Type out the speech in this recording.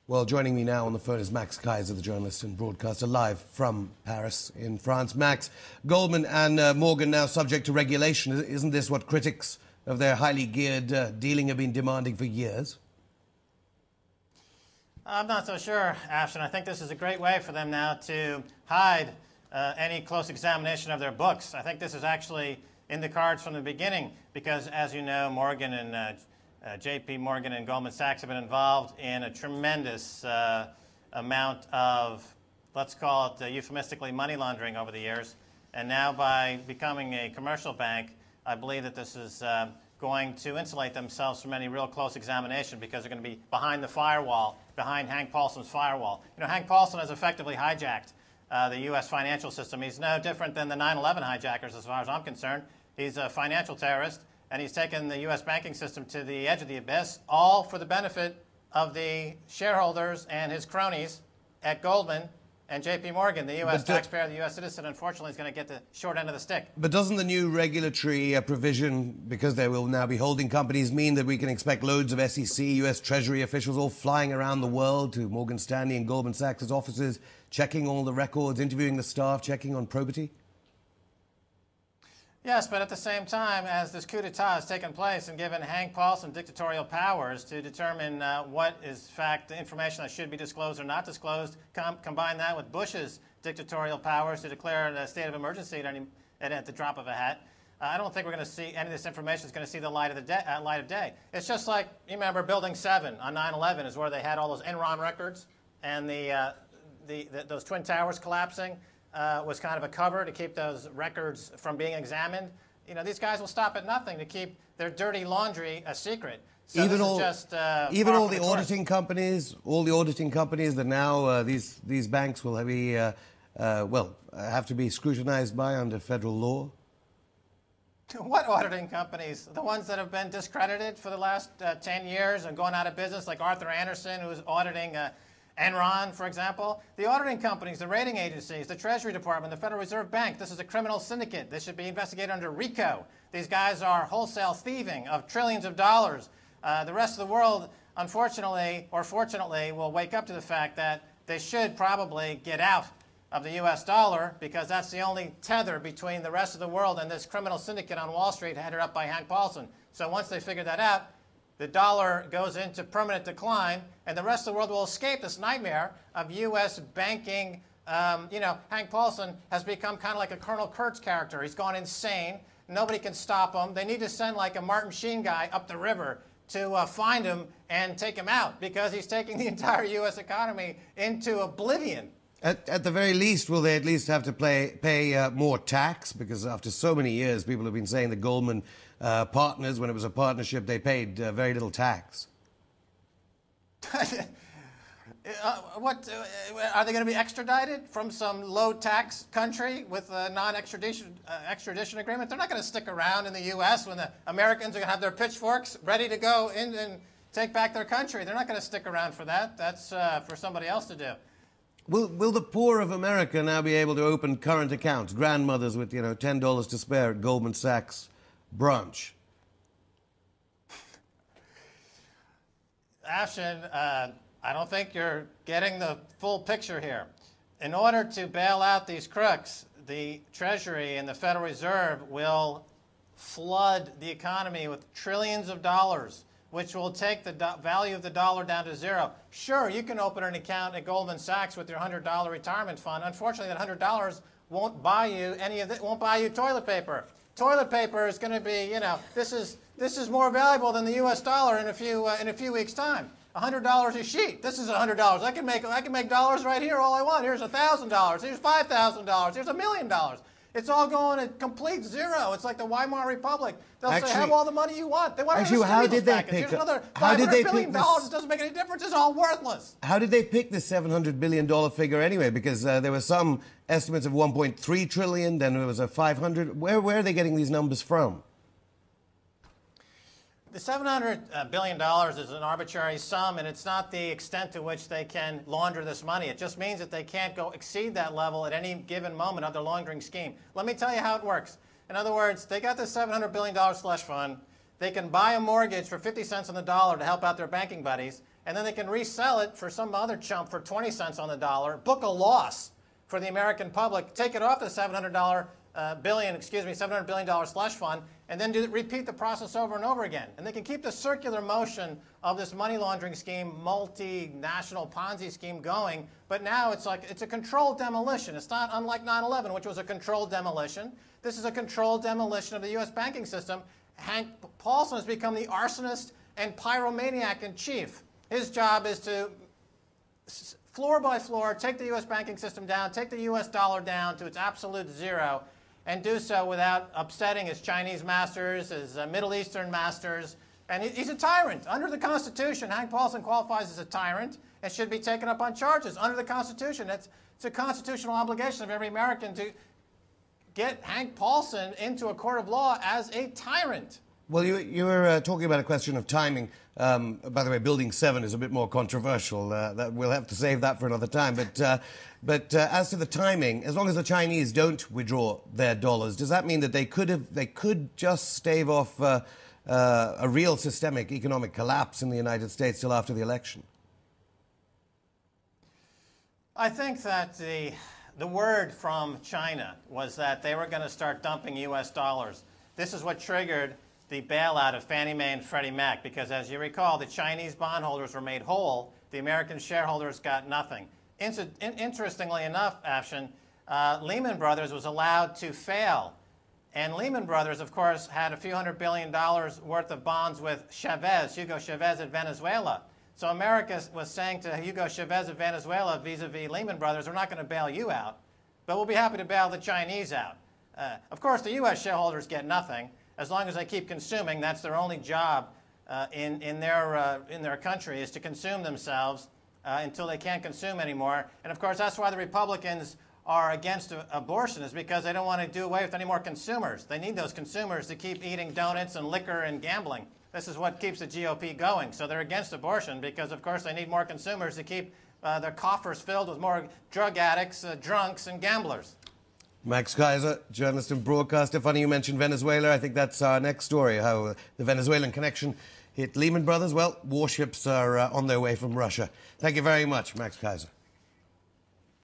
Well, joining me now on the phone is Max Kaiser, the journalist and broadcaster, live from Paris in France. Max, Goldman and Morgan now subject to regulation. Isn't this what critics of their highly geared dealing have been demanding for years? I'm not so sure, Ashton. I think this is a great way for them now to hide any close examination of their books. I think this is actually in the cards from the beginning because, as you know, Morgan and J.P. Morgan and Goldman Sachs have been involved in a tremendous amount of, let's call it euphemistically, money laundering over the years. And now by becoming a commercial bank, I believe that this is going to insulate themselves from any real close examination because they're going to be behind the firewall, behind Hank Paulson's firewall. You know, Hank Paulson has effectively hijacked the U.S. financial system. He's no different than the 9/11 hijackers as far as I'm concerned. He's a financial terrorist. And he's taken the U.S. banking system to the edge of the abyss, all for the benefit of the shareholders and his cronies at Goldman and J.P. Morgan. The U.S. taxpayer, the U.S. citizen, unfortunately, is going to get the short end of the stick. But doesn't the new regulatory provision, because they will now be holding companies, mean that we can expect loads of SEC, U.S. Treasury officials all flying around the world to Morgan Stanley and Goldman Sachs' offices, checking all the records, interviewing the staff, checking on probity? Yes, but at the same time, as this coup d'etat has taken place and given Hank Paulson dictatorial powers to determine what is, in fact, the information that should be disclosed or not disclosed, combine that with Bush's dictatorial powers to declare a state of emergency at the drop of a hat, I don't think we're going to see any of this information is going to see the light of day. It's just like, you remember Building 7 on 9/11 is where they had all those Enron records and those Twin Towers collapsing. Was kind of a cover to keep those records from being examined. You know, these guys will stop at nothing to keep their dirty laundry a secret. So even all the auditing companies, that now these banks will be have to be scrutinized by under federal law. What auditing companies? The ones that have been discredited for the last 10 years and gone out of business, like Arthur Andersen, who's auditing Enron, for example. The auditing companies, the rating agencies, the Treasury Department, the Federal Reserve Bank. This is a criminal syndicate. This should be investigated under RICO. These guys are wholesale thieving of trillions of dollars. The rest of the world, unfortunately or fortunately, will wake up to the fact that they should probably get out of the U.S. dollar because that's the only tether between the rest of the world and this criminal syndicate on Wall Street headed up by Hank Paulson. So once they figure that out, the dollar goes into permanent decline, and the rest of the world will escape this nightmare of U.S. banking. You know, Hank Paulson has become kind of like a Colonel Kurtz character. He's gone insane. Nobody can stop him. They need to send like a Martin Sheen guy up the river to find him and take him out because he's taking the entire U.S. economy into oblivion. At the very least, will they at least have to pay more tax? Because after so many years, people have been saying the Goldman partners, when it was a partnership, they paid very little tax. Are they going to be extradited from some low-tax country with a non-extradition agreement? They're not going to stick around in the U.S. when the Americans are going to have their pitchforks ready to go in and take back their country. They're not going to stick around for that. That's for somebody else to do. Will the poor of America now be able to open current accounts? Grandmothers with, $10 to spare at Goldman Sachs branch. Ashton, I don't think you're getting the full picture here. In order to bail out these crooks, the Treasury and the Federal Reserve will flood the economy with trillions of dollars, which will take the value of the dollar down to zero. Sure, you can open an account at Goldman Sachs with your $100 retirement fund. Unfortunately, that $100 won't buy you won't buy you toilet paper. Toilet paper is going to be, this is more valuable than the U.S. dollar in a few weeks' time. $100 a sheet. This is $100. I can make dollars right here all I want. Here's $1,000. Here's $5,000. Here's $1 million. It's all going at complete zero. It's like the Weimar Republic. They'll say, have all the money you want. They want actually, how did they pick? Here's another $500 billion. It doesn't make any difference. It's all worthless. How did they pick the $700 billion figure anyway? Because there were some estimates of 1.3 trillion. Then there was a 500. Where are they getting these numbers from? The $700 billion is an arbitrary sum, and it's not the extent to which they can launder this money. It just means that they can't go exceed that level at any given moment of their laundering scheme. Let me tell you how it works. In other words, they got this $700 billion slush fund. They can buy a mortgage for 50 cents on the dollar to help out their banking buddies, and then they can resell it for some other chump for 20 cents on the dollar, book a loss for the American public, take it off the $700 billion slush fund, and then repeat the process over and over again. And they can keep the circular motion of this money laundering scheme, multinational Ponzi scheme going, but now it's a controlled demolition. It's not unlike 9/11, which was a controlled demolition. This is a controlled demolition of the U.S. banking system. Hank Paulson has become the arsonist and pyromaniac in chief. His job is to, floor by floor, take the U.S. banking system down, take the U.S. dollar down to its absolute zero, and do so without upsetting his Chinese masters, his Middle Eastern masters. And he's a tyrant. Under the Constitution, Hank Paulson qualifies as a tyrant and should be taken up on charges. Under the Constitution, it's a constitutional obligation of every American to get Hank Paulson into a court of law as a tyrant. Well, you were talking about a question of timing. By the way, Building 7 is a bit more controversial. That we'll have to save that for another time. But as to the timing, as long as the Chinese don't withdraw their dollars, does that mean that they could just stave off a real systemic economic collapse in the United States till after the election? I think that the word from China was that they were going to start dumping U.S. dollars. This is what triggered the bailout of Fannie Mae and Freddie Mac, because as you recall, the Chinese bondholders were made whole. The American shareholders got nothing. Interestingly enough, Afshin, Lehman Brothers was allowed to fail. And Lehman Brothers, of course, had a few $100 billion worth of bonds with Chavez, Hugo Chavez at Venezuela. So America was saying to Hugo Chavez of Venezuela vis-a-vis Lehman Brothers, we're not going to bail you out, but we'll be happy to bail the Chinese out. Of course, the U.S. shareholders get nothing. As long as they keep consuming, that's their only job in their country, is to consume themselves until they can't consume anymore. And of course, that's why the Republicans are against abortion, is because they don't want to do away with any more consumers. They need those consumers to keep eating donuts and liquor and gambling. This is what keeps the GOP going. So they're against abortion because, of course, they need more consumers to keep their coffers filled with more drug addicts, drunks, and gamblers. Max Keiser, journalist and broadcaster. Funny you mentioned Venezuela. I think that's our next story, how the Venezuelan connection hit Lehman Brothers. Well, warships are on their way from Russia. Thank you very much, Max Keiser.